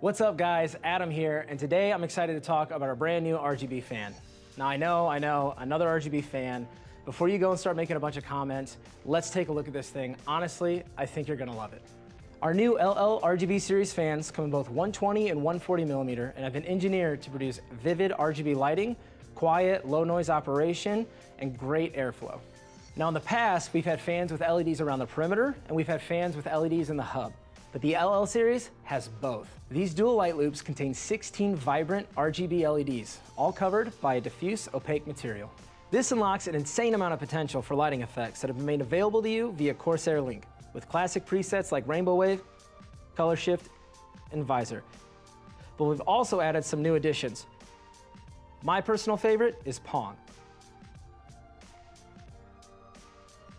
What's up guys, Adam here, and today I'm excited to talk about our brand new RGB fan. Now I know, another RGB fan. Before you go and start making a bunch of comments, let's take a look at this thing. Honestly, I think you're gonna love it. Our new LL RGB series fans come in both 120 and 140 millimeter and have been engineered to produce vivid RGB lighting, quiet, low noise operation, and great airflow. Now in the past, we've had fans with LEDs around the perimeter, and we've had fans with LEDs in the hub. But the LL series has both. These dual light loops contain 16 vibrant RGB LEDs, all covered by a diffuse opaque material. This unlocks an insane amount of potential for lighting effects that have been made available to you via Corsair Link, with classic presets like Rainbow Wave, Color Shift, and Visor. But we've also added some new additions. My personal favorite is Pong.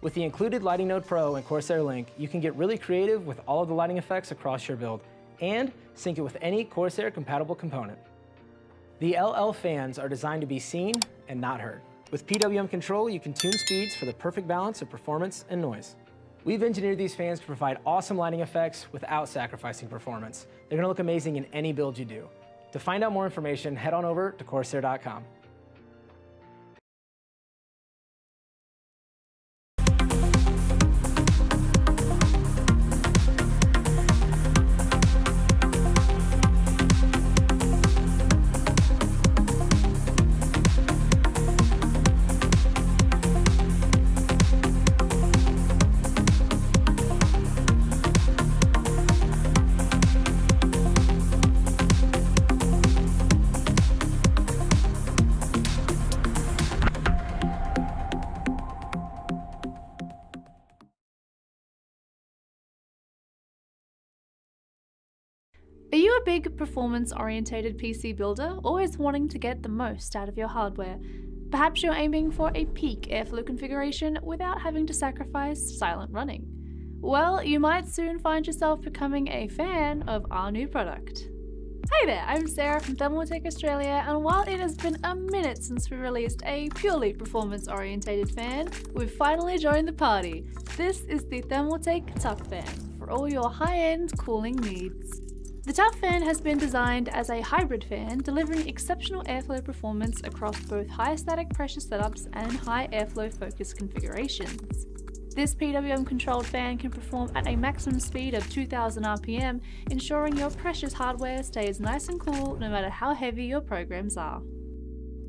With the included Lighting Node Pro and Corsair Link, you can get really creative with all of the lighting effects across your build and sync it with any Corsair compatible component. The LL fans are designed to be seen and not heard. With PWM control, you can tune speeds for the perfect balance of performance and noise. We've engineered these fans to provide awesome lighting effects without sacrificing performance. They're gonna look amazing in any build you do. To find out more information, head on over to Corsair.com. Are you a big performance-orientated PC builder, always wanting to get the most out of your hardware? Perhaps you're aiming for a peak airflow configuration without having to sacrifice silent running. Well, you might soon find yourself becoming a fan of our new product. Hey there, I'm Sarah from Thermaltake Australia, and while it has been a minute since we released a purely performance-orientated fan, we've finally joined the party. This is the Thermaltake Toughfan for all your high-end cooling needs. The Toughfan has been designed as a hybrid fan, delivering exceptional airflow performance across both high static pressure setups and high airflow focus configurations. This PWM controlled fan can perform at a maximum speed of 2000 RPM, ensuring your precious hardware stays nice and cool no matter how heavy your programs are.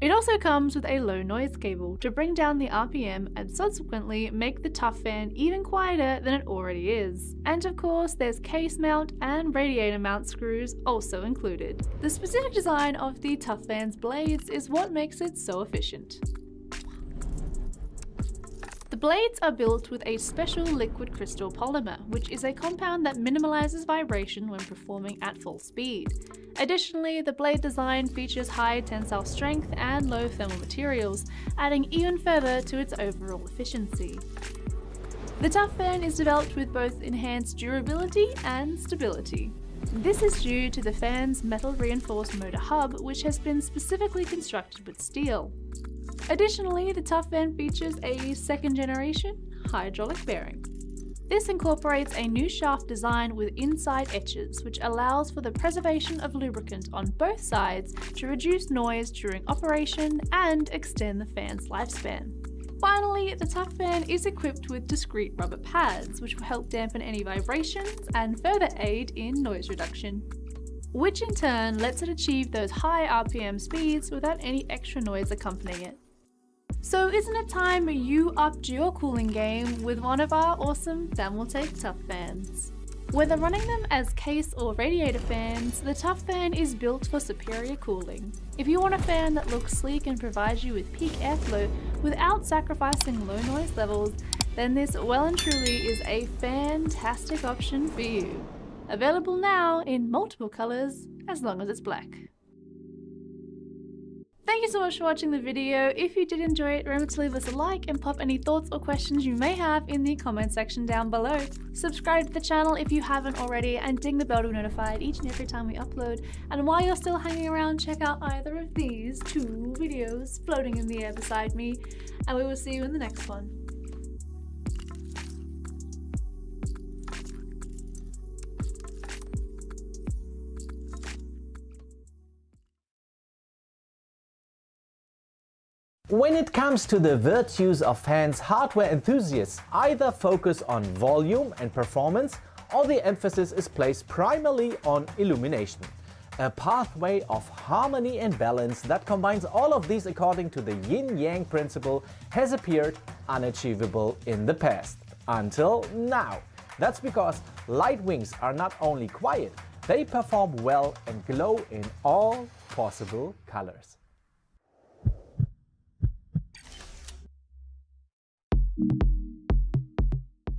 It also comes with a low noise cable to bring down the RPM and subsequently make the Toughfan even quieter than it already is. And of course, there's case mount and radiator mount screws also included. The specific design of the Toughfan's blades is what makes it so efficient. The blades are built with a special liquid crystal polymer, which is a compound that minimalizes vibration when performing at full speed. Additionally, the blade design features high tensile strength and low thermal materials, adding even further to its overall efficiency. The Toughfan is developed with both enhanced durability and stability. This is due to the fan's metal reinforced motor hub, which has been specifically constructed with steel. Additionally, the Toughfan features a second generation hydraulic bearing. This incorporates a new shaft design with inside etches, which allows for the preservation of lubricant on both sides to reduce noise during operation and extend the fan's lifespan. Finally, the Toughfan is equipped with discrete rubber pads, which will help dampen any vibrations and further aid in noise reduction, which in turn lets it achieve those high RPM speeds without any extra noise accompanying it. So isn't it time you upped your cooling game with one of our awesome Thermaltake Toughfans? Whether running them as case or radiator fans, the Toughfan is built for superior cooling. If you want a fan that looks sleek and provides you with peak airflow without sacrificing low noise levels, then this well and truly is a fantastic option for you. Available now in multiple colors as long as it's black. Thank you so much for watching the video. If you did enjoy it, remember to leave us a like and pop any thoughts or questions you may have in the comment section down below. Subscribe to the channel if you haven't already, and ding the bell to be notified each and every time we upload. And while you're still hanging around, check out either of these two videos floating in the air beside me, and we will see you in the next one. When it comes to the virtues of fans, hardware enthusiasts either focus on volume and performance, or the emphasis is placed primarily on illumination. A pathway of harmony and balance that combines all of these according to the yin-yang principle has appeared unachievable in the past. Until now. That's because light wings are not only quiet, they perform well and glow in all possible colors.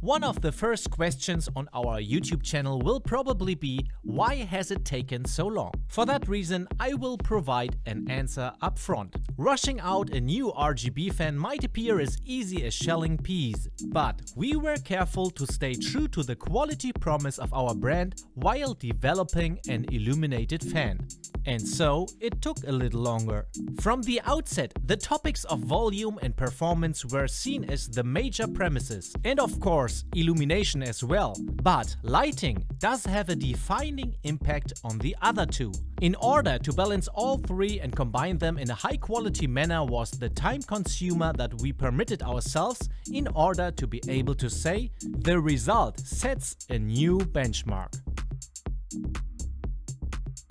One of the first questions on our YouTube channel will probably be, why has it taken so long? For that reason, I will provide an answer up front. Rushing out a new RGB fan might appear as easy as shelling peas, but we were careful to stay true to the quality promise of our brand while developing an illuminated fan. And so it took a little longer. From the outset, the topics of volume and performance were seen as the major premises, and of course illumination as well. But lighting does have a defining impact on the other two. In order to balance all three and combine them in a high quality manner was the time consumer that we permitted ourselves in order to be able to say the result sets a new benchmark.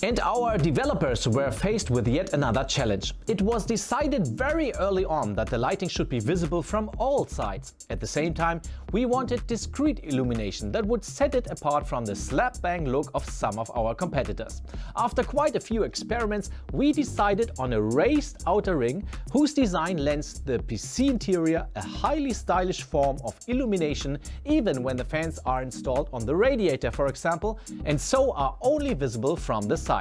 And our developers were faced with yet another challenge. It was decided very early on that the lighting should be visible from all sides. At the same time, we wanted discrete illumination that would set it apart from the slap-bang look of some of our competitors. After quite a few experiments, we decided on a raised outer ring whose design lends the PC interior a highly stylish form of illumination even when the fans are installed on the radiator, for example, and so are only visible from the side.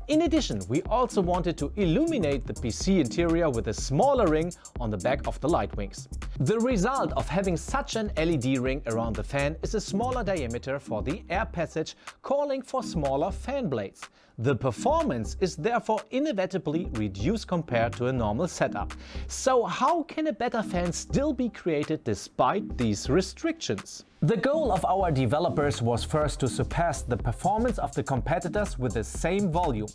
In addition, we also wanted to illuminate the PC interior with a smaller ring on the back of the light wings. The result of having such an LED ring around the fan is a smaller diameter for the air passage, calling for smaller fan blades. The performance is therefore inevitably reduced compared to a normal setup. So how can a better fan still be created despite these restrictions? The goal of our developers was first to surpass the performance of the competitors with the same volume.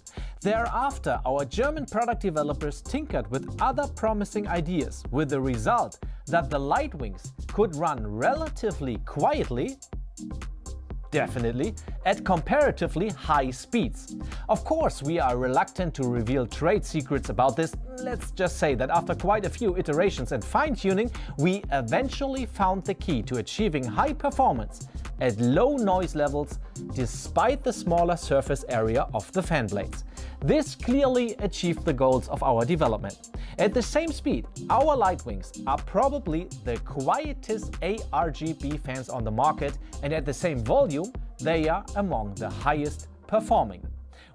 Thereafter, our German product developers tinkered with other promising ideas, with the result that the light wings could run relatively quietly, definitely, at comparatively high speeds. Of course, we are reluctant to reveal trade secrets about this. Let's just say that after quite a few iterations and fine-tuning, we eventually found the key to achieving high performance at low noise levels despite the smaller surface area of the fan blades. This clearly achieved the goals of our development. At the same speed, our light wings are probably the quietest A-RGB fans on the market, and at the same volume, they are among the highest performing.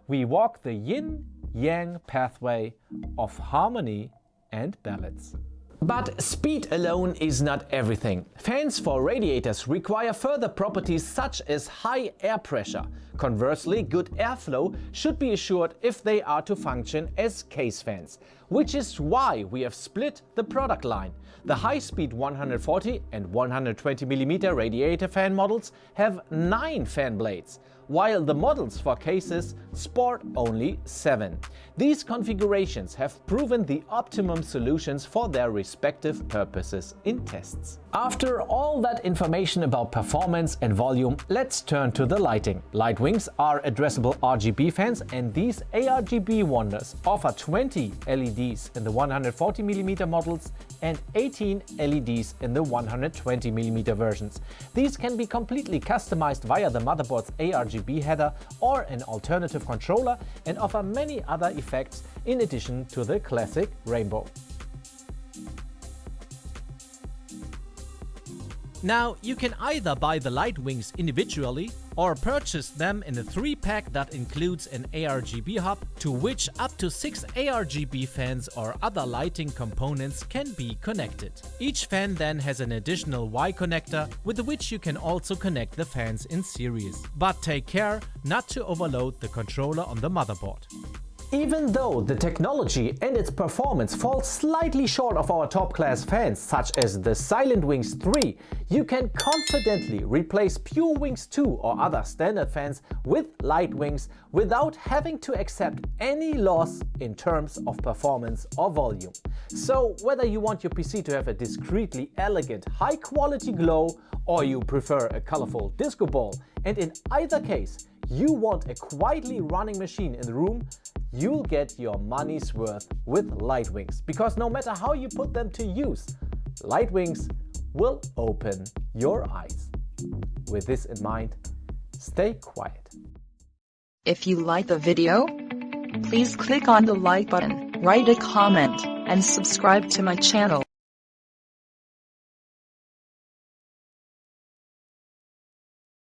We walk the yin-yang pathway of harmony and balance. But speed alone is not everything. Fans for radiators require further properties such as high air pressure. Conversely, good airflow should be assured if they are to function as case fans, which is why we have split the product line. The high-speed 140 and 120 mm radiator fan models have 9 fan blades, while the models for cases sport only 7. These configurations have proven the optimum solutions for their respective purposes in tests. After all that information about performance and volume, let's turn to the lighting. Light wings are addressable RGB fans, and these A-RGB wonders offer 20 LEDs in the 140 mm models and 18 LEDs in the 120 mm versions. These can be completely customized via the motherboard's A-RGB header or an alternative controller, and offer many other effects in addition to the classic rainbow. Now, you can either buy the light wings individually or purchase them in a 3-pack that includes an A-RGB hub, to which up to 6 A-RGB fans or other lighting components can be connected. Each fan then has an additional Y connector with which you can also connect the fans in series. But take care not to overload the controller on the motherboard. Even though the technology and its performance fall slightly short of our top-class fans, such as the Silent Wings 3, you can confidently replace Pure Wings 2 or other standard fans with Light Wings without having to accept any loss in terms of performance or volume. So whether you want your PC to have a discreetly elegant, high-quality glow, or you prefer a colorful disco ball, and in either case you want a quietly running machine in the room, you'll get your money's worth with Light Wings, because no matter how you put them to use, Light Wings will open your eyes. With this in mind, stay quiet. If you like the video, please click on the like button, write a comment, and subscribe to my channel.